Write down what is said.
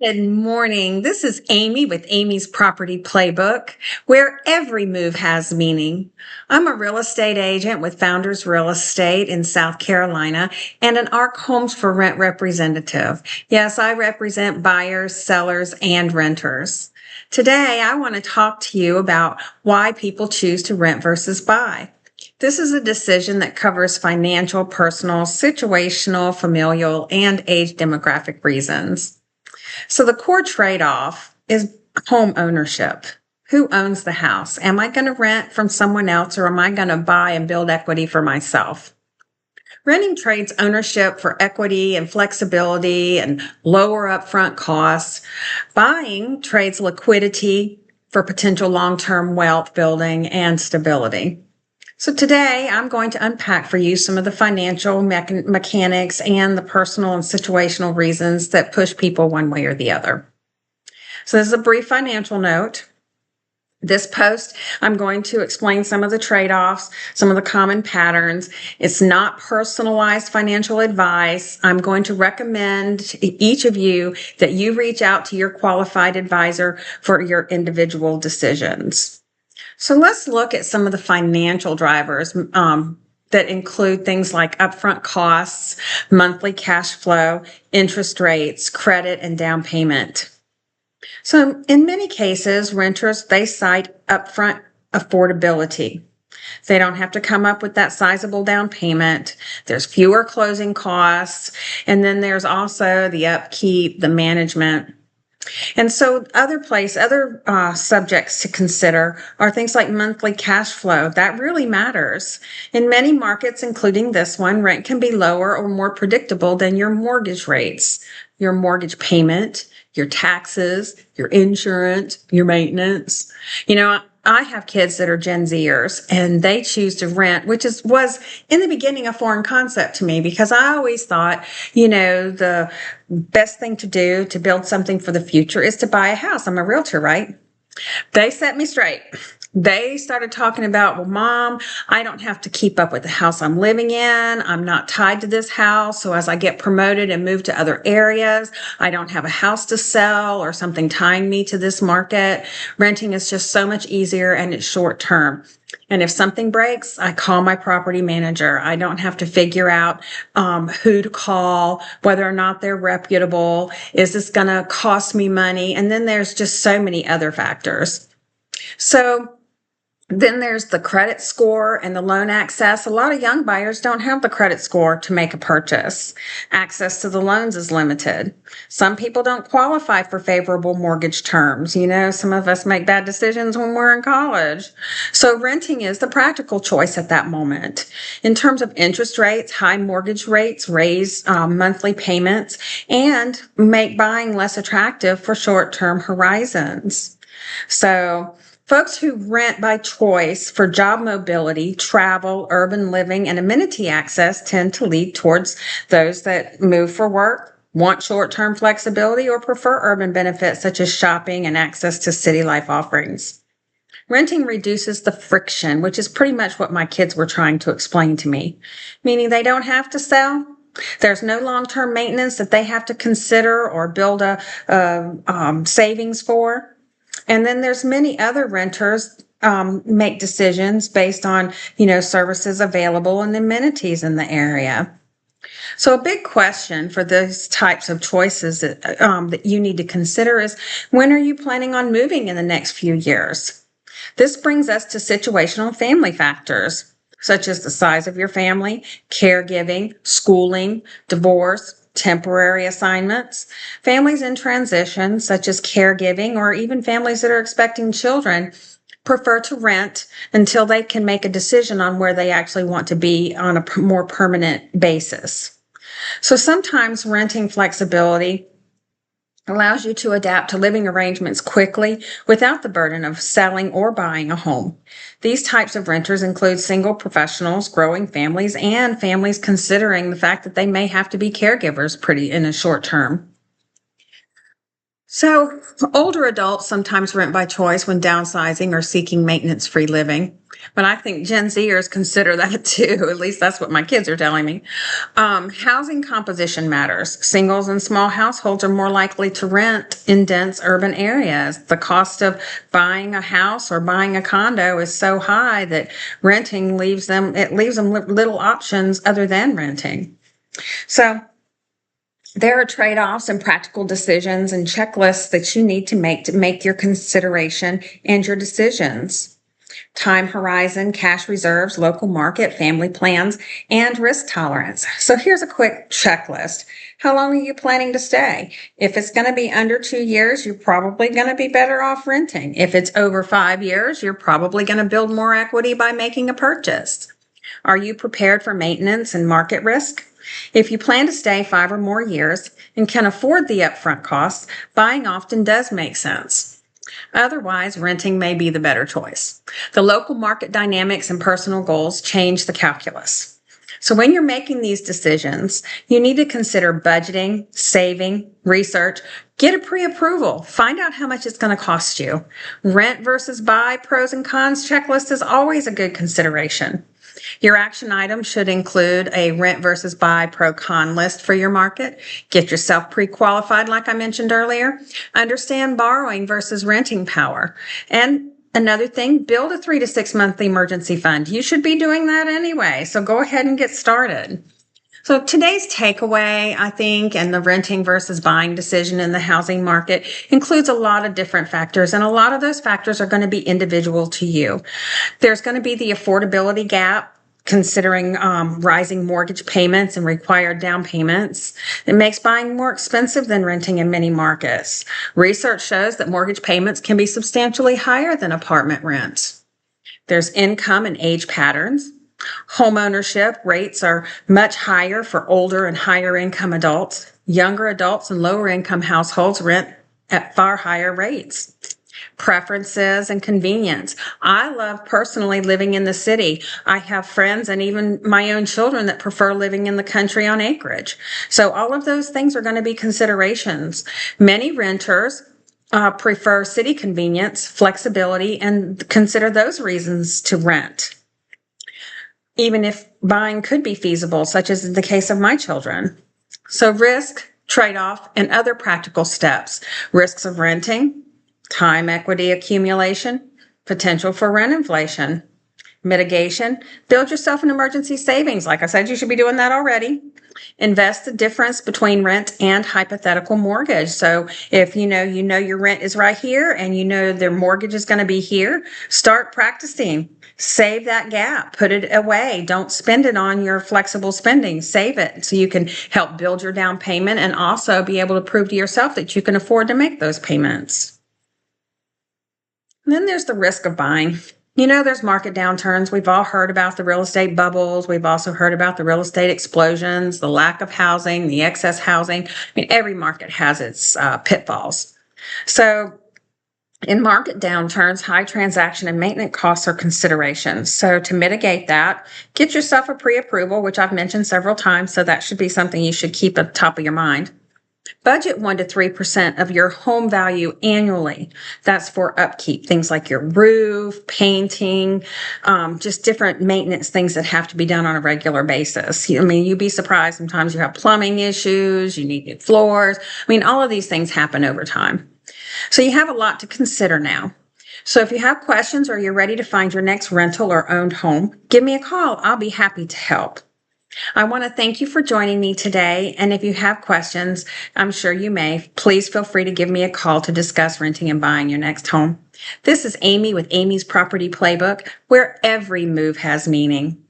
Good morning. This is Amy with Amy's Property Playbook, where every move has meaning. I'm a real estate agent with Founders Real Estate in South Carolina and an ARC Homes for Rent representative. Yes, I represent buyers, sellers, and renters. Today, I want to talk to you about why people choose to rent versus buy. This is a decision that covers financial, personal, situational, familial, and age demographic reasons. So the core trade-off is home ownership. Who owns the house? Am I going to rent from someone else, or am I going to buy and build equity for myself? Renting trades ownership for equity and flexibility and lower upfront costs. Buying trades liquidity for potential long-term wealth building and stability. So today I'm going to unpack for you some of the financial mechanics and the personal and situational reasons that push people one way or the other. So this is a brief financial note. This post, I'm going to explain some of the trade-offs, some of the common patterns. It's not personalized financial advice. I'm going to recommend each of you that you reach out to your qualified advisor for your individual decisions. So let's look at some of the financial drivers that include things like upfront costs, monthly cash flow, interest rates, credit, and down payment. So in many cases, renters, they cite upfront affordability. They don't have to come up with that sizable down payment. There's fewer closing costs. And then there's also the upkeep, the management. And so other subjects to consider are things like monthly cash flow. That really matters. In many markets, including this one, rent can be lower or more predictable than your mortgage rates, your mortgage payment, your taxes, your insurance, your maintenance. I have kids that are Gen Zers, and they choose to rent, which was in the beginning a foreign concept to me, because I always thought, the best thing to do to build something for the future is to buy a house. I'm a realtor, right? They set me straight. They started talking about, well, Mom, I don't have to keep up with the house I'm living in. I'm not tied to this house. So as I get promoted and move to other areas, I don't have a house to sell or something tying me to this market. Renting is just so much easier, and it's short term. And if something breaks, I call my property manager. I don't have to figure out who to call, whether or not they're reputable. Is this going to cost me money? And then there's just so many other factors. So then there's the credit score and the loan access. A lot of young buyers don't have the credit score to make a purchase. Access to the loans is limited. Some people don't qualify for favorable mortgage terms. Some of us make bad decisions when we're in college. So renting is the practical choice at that moment. In terms of interest rates, high mortgage rates raise monthly payments and make buying less attractive for short-term horizons. So folks who rent by choice for job mobility, travel, urban living, and amenity access tend to lead towards those that move for work, want short-term flexibility, or prefer urban benefits such as shopping and access to city life offerings. Renting reduces the friction, which is pretty much what my kids were trying to explain to me, meaning they don't have to sell. There's no long-term maintenance that they have to consider or build a savings for. And then there's many other renters make decisions based on, services available and amenities in the area. So a big question for those types of choices that you need to consider is, when are you planning on moving in the next few years? This brings us to situational family factors, such as the size of your family, caregiving, schooling, divorce, temporary assignments, families in transition, such as caregiving, or even families that are expecting children, prefer to rent until they can make a decision on where they actually want to be on a more permanent basis. So sometimes renting flexibility allows you to adapt to living arrangements quickly without the burden of selling or buying a home. These types of renters include single professionals, growing families, and families considering the fact that they may have to be caregivers in a short term. So, older adults sometimes rent by choice when downsizing or seeking maintenance free living. But I think Gen Zers consider that too. At least that's what my kids are telling me. Housing composition matters. Singles and small households are more likely to rent in dense urban areas. The cost of buying a house or buying a condo is so high that renting leaves them little options other than renting. So, there are trade offs and practical decisions and checklists that you need to make your consideration and your decisions. Time horizon, cash reserves, local market, family plans, and risk tolerance. So here's a quick checklist. How long are you planning to stay? If it's going to be under 2 years, you're probably going to be better off renting. If it's over 5 years, you're probably going to build more equity by making a purchase. Are you prepared for maintenance and market risk? If you plan to stay 5 or more years and can afford the upfront costs, buying often does make sense. Otherwise, renting may be the better choice. The local market dynamics and personal goals change the calculus. So when you're making these decisions, you need to consider budgeting, saving, research, get a pre-approval, find out how much it's going to cost you. Rent versus buy, pros and cons checklist is always a good consideration. Your action items should include a rent versus buy pro-con list for your market. Get yourself pre-qualified, like I mentioned earlier. Understand borrowing versus renting power. And another thing, build a 3 to 6 month emergency fund. You should be doing that anyway, so go ahead and get started. So today's takeaway, I think, and the renting versus buying decision in the housing market includes a lot of different factors, and a lot of those factors are going to be individual to you. There's going to be the affordability gap, considering rising mortgage payments and required down payments. It makes buying more expensive than renting in many markets. Research shows that mortgage payments can be substantially higher than apartment rents. There's income and age patterns. Home ownership rates are much higher for older and higher income adults. Younger adults and lower income households rent at far higher rates. Preferences and convenience. I love personally living in the city. I have friends and even my own children that prefer living in the country on acreage. So all of those things are going to be considerations. Many renters prefer city convenience, flexibility, and consider those reasons to rent, even if buying could be feasible, such as in the case of my children. So risk, trade-off, and other practical steps. Risks of renting, time equity accumulation, potential for rent inflation, mitigation, build yourself an emergency savings. Like I said, you should be doing that already. Invest the difference between rent and hypothetical mortgage. So if you know your rent is right here and you know their mortgage is going to be here, start practicing. Save that gap, put it away. Don't spend it on your flexible spending. Save it so you can help build your down payment and also be able to prove to yourself that you can afford to make those payments. And then there's the risk of buying. There's market downturns. We've all heard about the real estate bubbles. We've also heard about the real estate explosions, the lack of housing, the excess housing. Every market has its pitfalls. So in market downturns, high transaction and maintenance costs are considerations. So to mitigate that, get yourself a pre-approval, which I've mentioned several times. So that should be something you should keep at the top of your mind. Budget 1 to 3% of your home value annually. That's for upkeep, things like your roof, painting, just different maintenance things that have to be done on a regular basis. You'd be surprised. Sometimes you have plumbing issues, you need new floors. All of these things happen over time. So you have a lot to consider now. So if you have questions or you're ready to find your next rental or owned home, give me a call. I'll be happy to help. I want to thank you for joining me today. And if you have questions, I'm sure you may, please feel free to give me a call to discuss renting and buying your next home. This is Amy with Amy's Property Playbook, where every move has meaning.